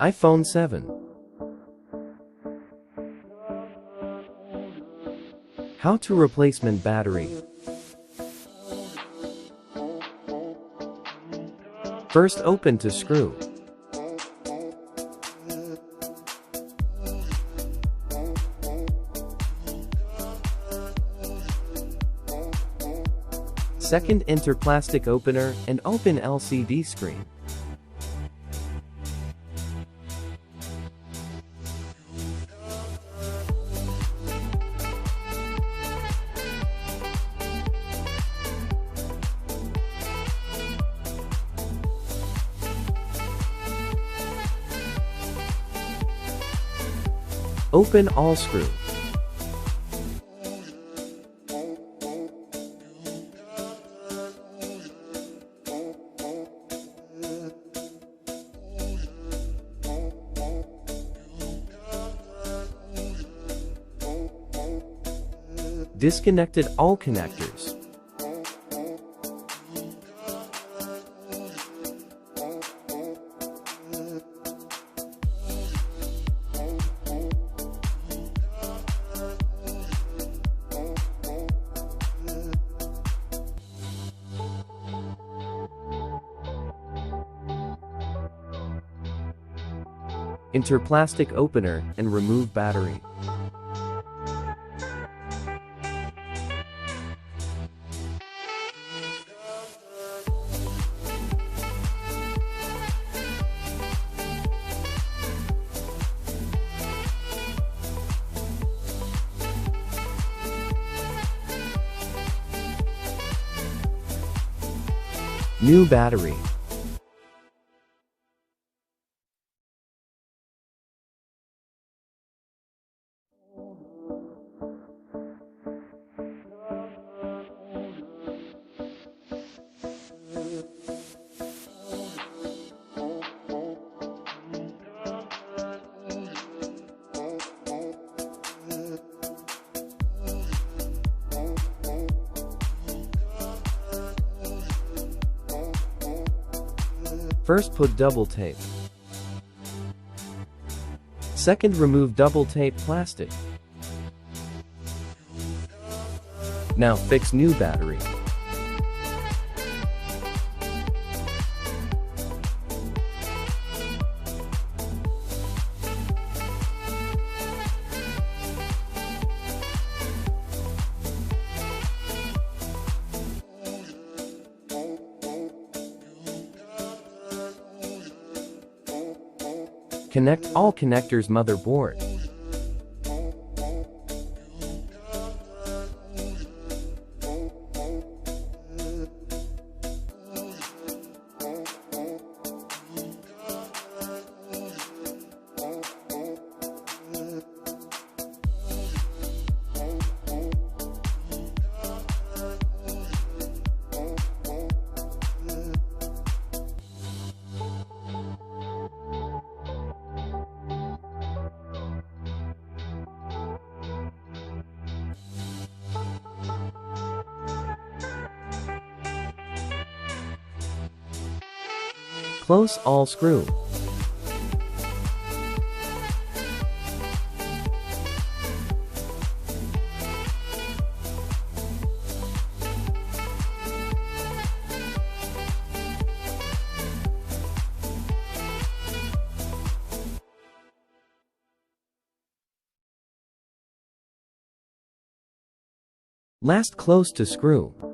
iPhone 7. How to replacement battery. First, open to screw. Second, enter plastic opener and open LCD screen. Open all screw. Disconnected all connectors. Enter plastic opener and remove battery. New battery. First, put double tape. Second, remove double tape plastic. Now fix new battery. Connect all connectors motherboard. Close all screw. Last, close to screw.